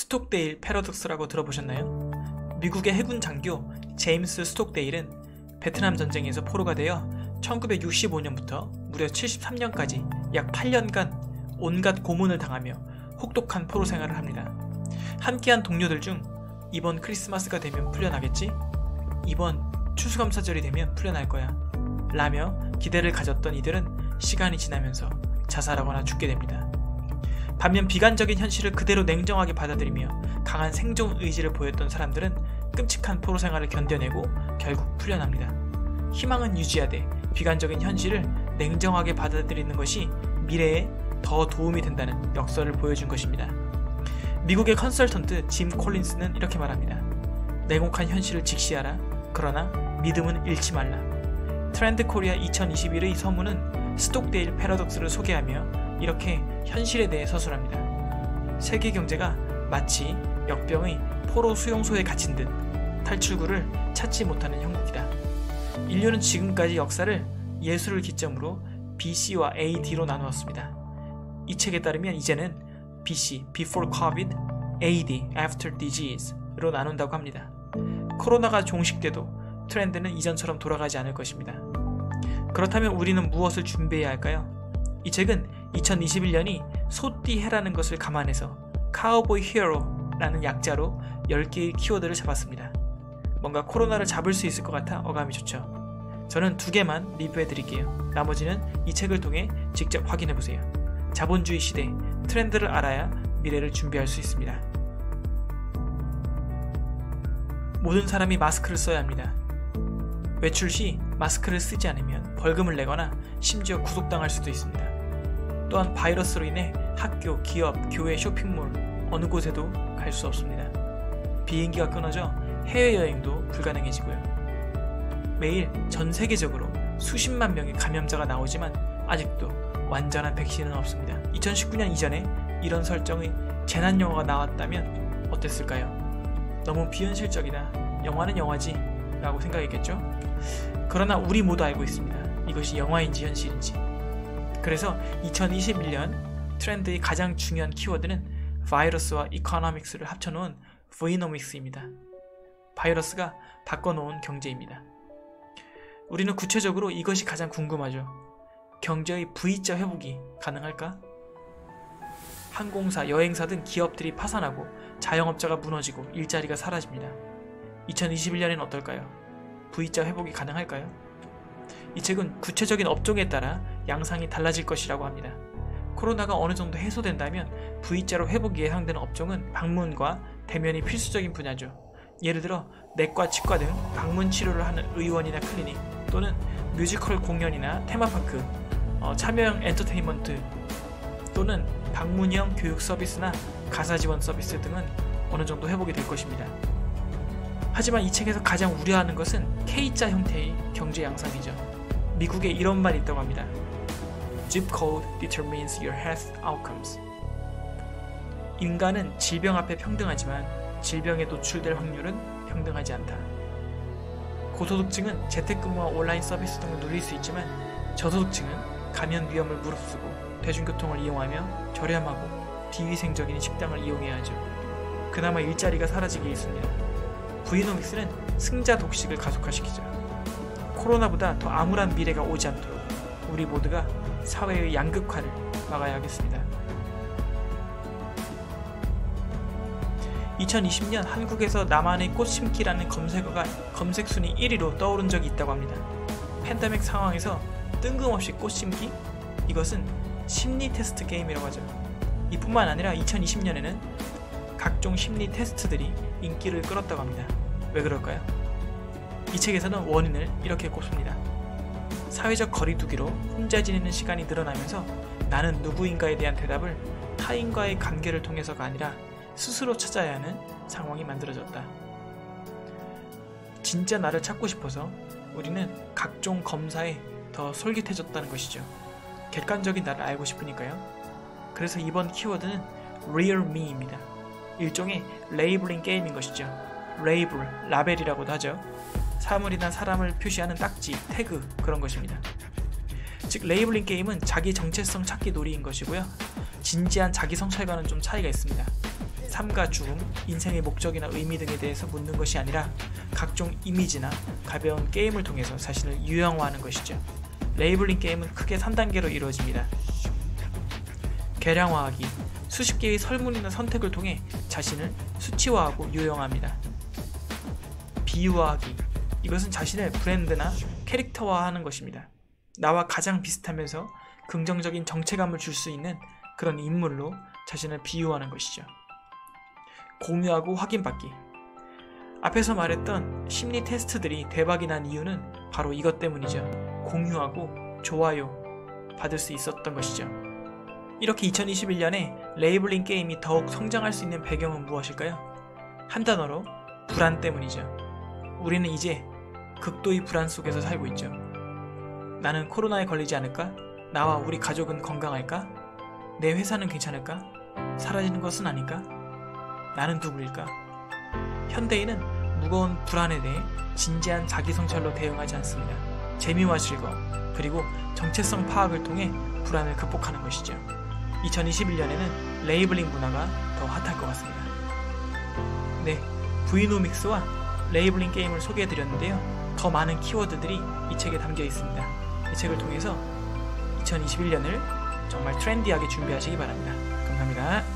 스톡데일 패러독스라고 들어보셨나요? 미국의 해군 장교 제임스 스톡데일은 베트남 전쟁에서 포로가 되어 1965년부터 무려 73년까지 약 8년간 온갖 고문을 당하며 혹독한 포로 생활을 합니다. 함께한 동료들 중 이번 크리스마스가 되면 풀려나겠지? 이번 추수감사절이 되면 풀려날 거야 라며 기대를 가졌던 이들은 시간이 지나면서 자살하거나 죽게 됩니다. 반면 비관적인 현실을 그대로 냉정하게 받아들이며 강한 생존 의지를 보였던 사람들은 끔찍한 포로 생활을 견뎌내고 결국 풀려납니다. 희망은 유지하되 비관적인 현실을 냉정하게 받아들이는 것이 미래에 더 도움이 된다는 역설을 보여준 것입니다. 미국의 컨설턴트 짐 콜린스는 이렇게 말합니다. 냉혹한 현실을 직시하라. 그러나 믿음은 잃지 말라. 트렌드 코리아 2021의 서문은 스톡데일 패러독스를 소개하며 이렇게 현실에 대해 서술합니다. 세계 경제가 마치 역병의 포로 수용소에 갇힌 듯 탈출구를 찾지 못하는 형국이다. 인류는 지금까지 역사를 예수를 기점으로 BC와 AD로 나누었습니다. 이 책에 따르면 이제는 BC, Before COVID, AD, After Disease로 나눈다고 합니다. 코로나가 종식돼도 트렌드는 이전처럼 돌아가지 않을 것입니다. 그렇다면 우리는 무엇을 준비해야 할까요? 이 책은 2021년이 소띠해라는 것을 감안해서 카우보이 히어로라는 약자로 10개의 키워드를 잡았습니다. 뭔가 코로나를 잡을 수 있을 것 같아 어감이 좋죠. 저는 2개만 리뷰해드릴게요. 나머지는 이 책을 통해 직접 확인해보세요. 자본주의 시대, 트렌드를 알아야 미래를 준비할 수 있습니다. 모든 사람이 마스크를 써야 합니다. 외출 시 마스크를 쓰지 않으면 벌금을 내거나 심지어 구속당할 수도 있습니다. 또한 바이러스로 인해 학교, 기업, 교회, 쇼핑몰 어느 곳에도 갈 수 없습니다. 비행기가 끊어져 해외여행도 불가능해지고요. 매일 전 세계적으로 수십만 명의 감염자가 나오지만 아직도 완전한 백신은 없습니다. 2019년 이전에 이런 설정의 재난영화가 나왔다면 어땠을까요? 너무 비현실적이다. 영화는 영화지 라고 생각했겠죠? 그러나 우리 모두 알고 있습니다. 이것이 영화인지 현실인지. 그래서 2021년 트렌드의 가장 중요한 키워드는 바이러스와 이코노믹스를 합쳐놓은 Vnomics입니다. 바이러스가 바꿔놓은 경제입니다. 우리는 구체적으로 이것이 가장 궁금하죠. 경제의 V자 회복이 가능할까? 항공사, 여행사 등 기업들이 파산하고 자영업자가 무너지고 일자리가 사라집니다. 2021년에는 어떨까요? V자 회복이 가능할까요? 이 책은 구체적인 업종에 따라 양상이 달라질 것이라고 합니다. 코로나가 어느 정도 해소된다면 V자로 회복이 예상되는 업종은 방문과 대면이 필수적인 분야죠. 예를 들어 내과, 치과 등 방문 치료를 하는 의원이나 클리닉, 또는 뮤지컬 공연이나 테마파크, 참여형 엔터테인먼트, 또는 방문형 교육 서비스나 가사 지원 서비스 등은 어느 정도 회복이 될 것입니다. 하지만 이 책에서 가장 우려하는 것은 K자 형태의 경제 양상이죠. 미국에 이런 말이 있다고 합니다. Zip code determines your health outcomes. 인간은 질병 앞에 평등하지만 질병에 노출될 확률은 평등하지 않다. 고소득층은 재택근무와 온라인 서비스 등을 누릴 수 있지만 저소득층은 감염 위험을 무릅쓰고 대중교통을 이용하며 저렴하고 비위생적인 식당을 이용해야 하죠. 그나마 일자리가 사라지기 있습니다. Vnomics는 승자 독식을 가속화시키죠. 코로나보다 더 암울한 미래가 오지 않도록 우리 모두가 사회의 양극화를 막아야 하겠습니다. 2020년 한국에서 나만의 꽃 심기라는 검색어가 검색순위 1위로 떠오른 적이 있다고 합니다. 팬데믹 상황에서 뜬금없이 꽃 심기? 이것은 심리 테스트 게임이라고 하죠. 이뿐만 아니라 2020년에는 각종 심리 테스트들이 인기를 끌었다고 합니다. 왜 그럴까요? 이 책에서는 원인을 이렇게 꼽습니다. 사회적 거리두기로 혼자 지내는 시간이 늘어나면서 나는 누구인가에 대한 대답을 타인과의 관계를 통해서가 아니라 스스로 찾아야 하는 상황이 만들어졌다. 진짜 나를 찾고 싶어서 우리는 각종 검사에 더 솔깃해졌다는 것이죠. 객관적인 나를 알고 싶으니까요. 그래서 이번 키워드는 Real Me입니다. 일종의 레이블링 게임인 것이죠. 레이블, 라벨이라고도 하죠. 사물이나 사람을 표시하는 딱지, 태그, 그런 것입니다. 즉 레이블링 게임은 자기 정체성 찾기 놀이인 것이고요. 진지한 자기 성찰과는 좀 차이가 있습니다. 삶과 죽음, 인생의 목적이나 의미 등에 대해서 묻는 것이 아니라 각종 이미지나 가벼운 게임을 통해서 자신을 유형화하는 것이죠. 레이블링 게임은 크게 3단계로 이루어집니다. 계량화하기, 수십 개의 설문이나 선택을 통해 자신을 수치화하고 유형화합니다. 비유화하기, 이것은 자신을 브랜드나 캐릭터화하는 것입니다. 나와 가장 비슷하면서 긍정적인 정체감을 줄 수 있는 그런 인물로 자신을 비유하는 것이죠. 공유하고 확인받기, 앞에서 말했던 심리 테스트들이 대박이 난 이유는 바로 이것 때문이죠. 공유하고 좋아요 받을 수 있었던 것이죠. 이렇게 2021년에 레이블링 게임이 더욱 성장할 수 있는 배경은 무엇일까요? 한 단어로 불안 때문이죠. 우리는 이제 극도의 불안 속에서 살고 있죠. 나는 코로나에 걸리지 않을까? 나와 우리 가족은 건강할까? 내 회사는 괜찮을까? 사라지는 것은 아닐까? 나는 누구일까? 현대인은 무거운 불안에 대해 진지한 자기성찰로 대응하지 않습니다. 재미와 즐거움, 그리고 정체성 파악을 통해 불안을 극복하는 것이죠. 2021년에는 레이블링 문화가 더 핫할 것 같습니다. 네, 브이노믹스와 레이블링 게임을 소개해드렸는데요. 더 많은 키워드들이 이 책에 담겨 있습니다. 이 책을 통해서 2021년을 정말 트렌디하게 준비하시기 바랍니다. 감사합니다.